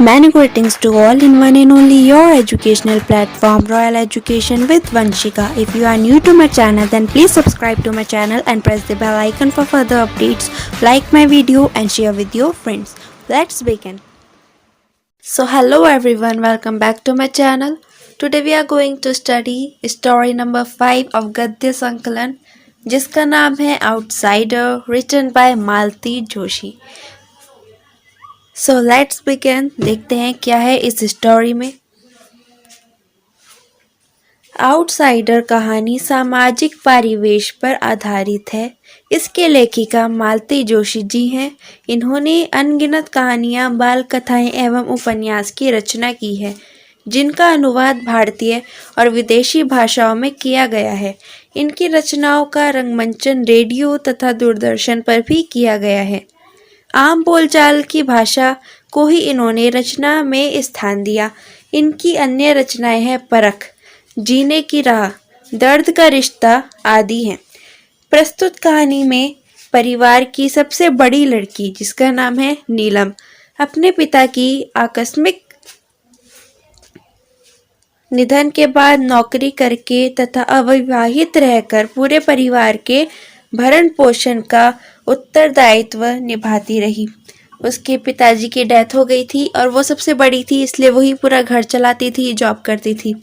Many greetings to all in one and only your educational platform Royal Education with Vanshika. If you are new to my channel then please subscribe to my channel and press the bell icon for further updates. Like my video and share with your friends. Let's begin. So hello everyone, welcome back to my channel. Today we are going to study story number 5 of Gadya Sankalan जिसका नाम है Outsider, written by Malti Joshi. So let's begin. देखते हैं क्या है इस story में. Outsider कहानी सामाजिक परिवेश पर आधारित है. इसके लेखिका मालती जोशी जी हैं. इन्होंने अनगिनत कहानियाँ, बाल कथाएं एवं उपन्यास की रचना की है जिनका अनुवाद भारतीय और विदेशी भाषाओं में किया गया है. इनकी रचनाओं का रंगमंचन, रेडियो तथा दूरदर्शन पर भी किया गया है. आम बोलचाल की भाषा को ही इन्होंने रचना में स्थान दिया. इनकी अन्य रचनाएं हैं परख, जीने की राह, दर्द का रिश्ता आदि हैं. प्रस्तुत कहानी में परिवार की सबसे बड़ी लड़की जिसका नाम है नीलम अपने पिता की आकस्मिक निधन के बाद नौकरी करके तथा अविवाहित रहकर पूरे परिवार के भरण पोषण का उत्तरदायित्व निभाती रही. उसके पिताजी की डेथ हो गई थी और वो सबसे बड़ी थी, इसलिए वही पूरा घर चलाती थी, जॉब करती थी.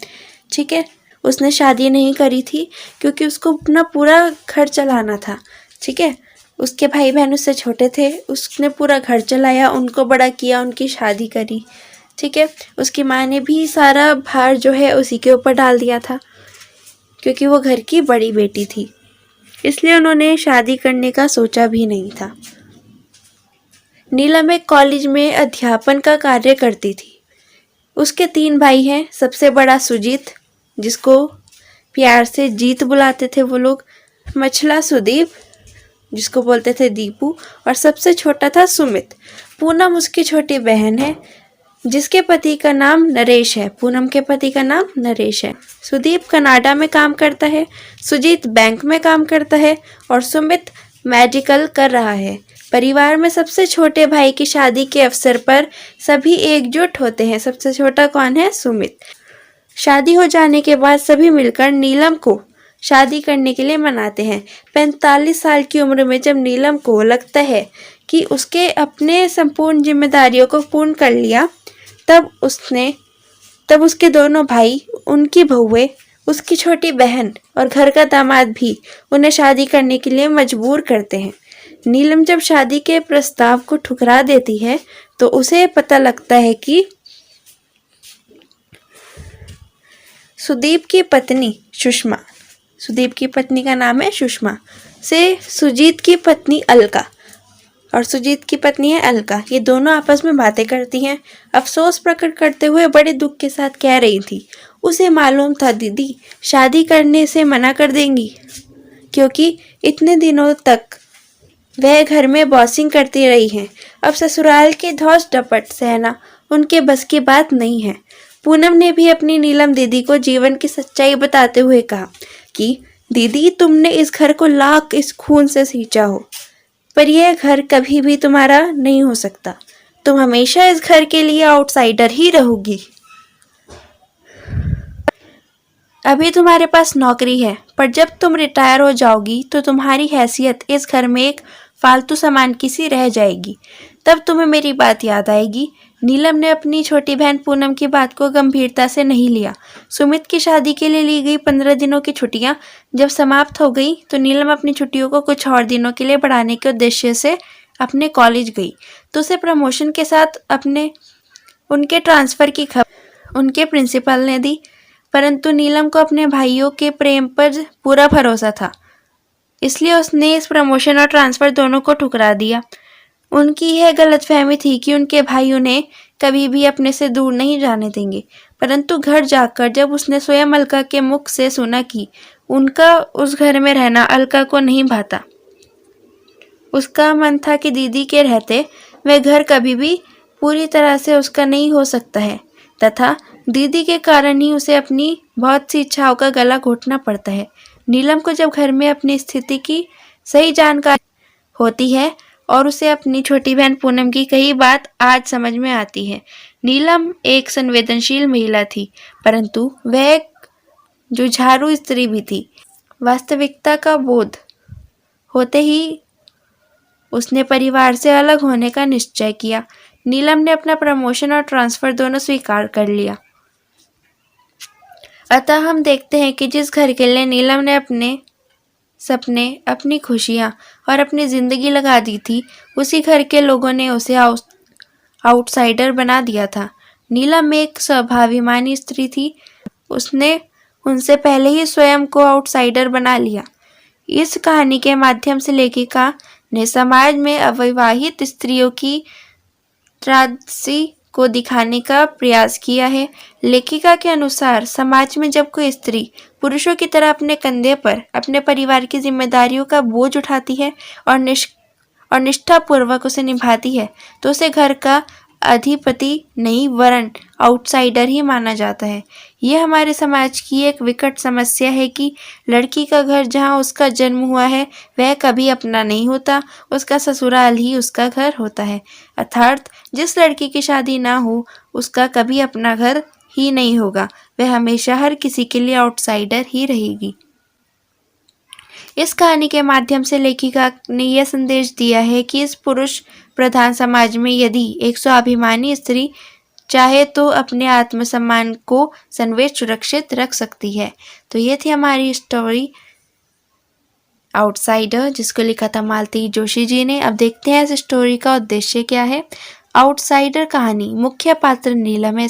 ठीक है, उसने शादी नहीं करी थी क्योंकि उसको अपना पूरा घर चलाना था. ठीक है, उसके भाई बहन उससे छोटे थे, उसने पूरा घर चलाया, उनको बड़ा किया, उनकी शादी करी. ठीक है, उसकी माँ ने भी सारा भार जो है उसी के ऊपर डाल दिया था क्योंकि वो घर की बड़ी बेटी थी, इसलिए उन्होंने शादी करने का सोचा भी नहीं था. नीलम एक कॉलेज में अध्यापन का कार्य करती थी. उसके 3 भाई हैं. सबसे बड़ा सुजीत, जिसको प्यार से जीत बुलाते थे वो लोग. मछला सुदीप, जिसको बोलते थे दीपू. और सबसे छोटा था सुमित. पूनम उसकी छोटी बहन है जिसके पति का नाम नरेश है. पूनम के पति का नाम नरेश है. सुदीप कनाडा में काम करता है. सुजीत बैंक में काम करता है और सुमित मेडिकल कर रहा है. परिवार में सबसे छोटे भाई की शादी के अवसर पर सभी एकजुट होते हैं. सबसे छोटा कौन है? सुमित. शादी हो जाने के बाद सभी मिलकर नीलम को शादी करने के लिए मनाते हैं. 45 साल की उम्र में जब नीलम को लगता है कि उसके अपने संपूर्ण जिम्मेदारियों को पूर्ण कर लिया, तब उसके दोनों भाई, उनकी बहुएं, उसकी छोटी बहन और घर का दामाद भी उन्हें शादी करने के लिए मजबूर करते हैं. नीलम जब शादी के प्रस्ताव को ठुकरा देती है तो उसे पता लगता है कि सुदीप की पत्नी सुषमा, सुदीप की पत्नी का नाम है सुषमा, से सुजीत की पत्नी अलका, और सुजीत की पत्नी है अलका, ये दोनों आपस में बातें करती हैं. अफसोस प्रकट करते हुए बड़े दुख के साथ कह रही थी, उसे मालूम था दीदी शादी करने से मना कर देंगी क्योंकि इतने दिनों तक वह घर में बॉसिंग करती रही हैं. अब ससुराल की धौस डपट सहना उनके बस की बात नहीं है. पूनम ने भी अपनी नीलम दीदी को जीवन की सच्चाई बताते हुए कहा कि दीदी तुमने इस घर को लाख इस खून से सींचा हो, पर यह घर कभी भी तुम्हारा नहीं हो सकता. तुम हमेशा इस घर के लिए आउटसाइडर ही रहोगी. अभी तुम्हारे पास नौकरी है, पर जब तुम रिटायर हो जाओगी तो तुम्हारी हैसियत इस घर में एक फालतू सामान की सी रह जाएगी. तब तुम्हें मेरी बात याद आएगी. नीलम ने अपनी छोटी बहन पूनम की बात को गंभीरता से नहीं लिया. सुमित की शादी के लिए ली गई 15 दिनों की छुट्टियां जब समाप्त हो गई तो नीलम अपनी छुट्टियों को कुछ और दिनों के लिए बढ़ाने के उद्देश्य से अपने कॉलेज गई. तो उसे प्रमोशन के साथ उनके ट्रांसफ़र की खबर उनके प्रिंसिपल ने दी, परंतु नीलम को अपने भाइयों के प्रेम पर पूरा भरोसा था, इसलिए उसने इस प्रमोशन और ट्रांसफ़र दोनों को ठुकरा दिया. उनकी यह गलतफहमी थी कि उनके भाई उन्हें कभी भी अपने से दूर नहीं जाने देंगे, परंतु घर जाकर जब उसने स्वयं अलका के मुख से सुना कि उनका उस घर में रहना अलका को नहीं भाता, उसका मन था कि दीदी के रहते वह घर कभी भी पूरी तरह से उसका नहीं हो सकता है तथा दीदी के कारण ही उसे अपनी बहुत सी इच्छाओं का गला घोटना पड़ता है. नीलम को जब घर में अपनी स्थिति की सही जानकारी होती है और उसे अपनी छोटी बहन पूनम की कई बात आज समझ में आती है। नीलम एक संवेदनशील महिला थी, परंतु वह एक जुझारू स्त्री भी थी। वास्तविकता का बोध होते ही उसने परिवार से अलग होने का निश्चय किया। नीलम ने अपना प्रमोशन और ट्रांसफर दोनों स्वीकार कर लिया। अतः हम देखते हैं कि जिस घर के लिए नीलम ने अपने सपने, अपनी खुशियाँ और अपनी जिंदगी लगा दी थी, उसी घर के लोगों ने उसे आउटसाइडर बना दिया था। नीलम एक स्वाभिमानी स्त्री थी। उसने उनसे पहले ही स्वयं को आउटसाइडर बना लिया। इस कहानी के माध्यम से लेखिका ने समाज में अविवाहित स्त्रियों की त्रासदी को दिखाने का प्रयास किया है। लेखिका के अनुसार समाज में जब कोई स्त्री पुरुषों की तरह अपने कंधे पर अपने परिवार की जिम्मेदारियों का बोझ उठाती है और निष्ठापूर्वक उसे निभाती है, तो उसे घर का अधिपति नहीं वरन आउटसाइडर ही माना जाता है। ये हमारे समाज की एक विकट समस्या है कि लड़की का घर जहाँ उसका जन्म हुआ है वह कभी अपना नहीं होता, उसका ससुराल ही उसका घर होता है। अर्थात जिस लड़की की शादी ना हो उसका कभी अपना घर ही नहीं होगा, वह हमेशा हर किसी के लिए आउटसाइडर ही रहेगी। इस कहानी के माध्यम से लेखिका ने यह संदेश दिया है कि इस पुरुष प्रधान समाज में यदि एक स्वाभिमानी स्त्री चाहे तो अपने आत्मसम्मान को संवेश सुरक्षित रख सकती है। तो ये थी हमारी स्टोरी आउटसाइडर, जिसको लिखा था मालती जोशी जी ने। अब देखते हैं इस स्टोरी का उद्देश्य क्या है। आउटसाइडर कहानी मुख्य पात्र नीलम है,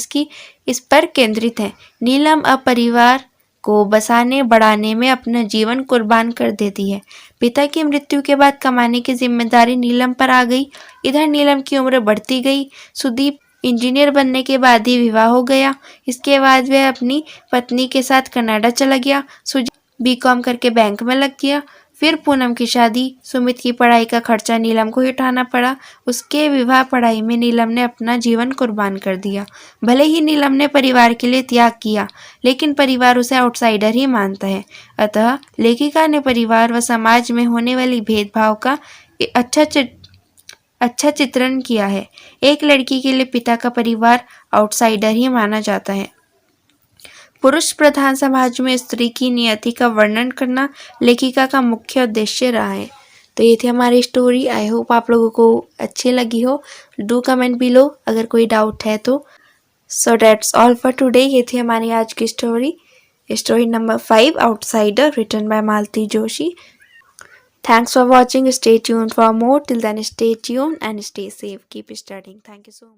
इस पर केंद्रित है। नीलम अब परिवार को बसाने बढ़ाने में अपना जीवन कुर्बान कर देती है। पिता की मृत्यु के बाद कमाने की जिम्मेदारी नीलम पर आ गई। इधर नीलम की उम्र बढ़ती गई। सुदीप इंजीनियर बनने के बाद ही विवाह हो गया। इसके बाद वह अपनी पत्नी के साथ कनाडा चला गया। सुजीत बीकॉम करके बैंक में लग गया। फिर पूनम की शादी, सुमित की पढ़ाई का खर्चा नीलम को ही उठाना पड़ा। उसके विवाह पढ़ाई में नीलम ने अपना जीवन कुर्बान कर दिया। भले ही नीलम ने परिवार के लिए त्याग किया, लेकिन परिवार उसे आउटसाइडर ही मानता है। अतः लेखिका ने परिवार व समाज में होने वाली भेदभाव का अच्छा चित्रण किया है। एक लड़की के लिए पिता का परिवार आउटसाइडर ही माना जाता है। पुरुष प्रधान समाज में स्त्री की नियति का वर्णन करना लेखिका का मुख्य उद्देश्य रहा है। तो ये थी हमारी स्टोरी। आई होप आप लोगों को अच्छी लगी हो। डू कमेंट बिलो अगर कोई डाउट है तो। So that's all for today. ये थी हमारी आज की story number 5 outsider, written by Malti Joshi. Thanks for watching. Stay tuned for more. Till then, stay tuned and stay safe. Keep studying. Thank you so much.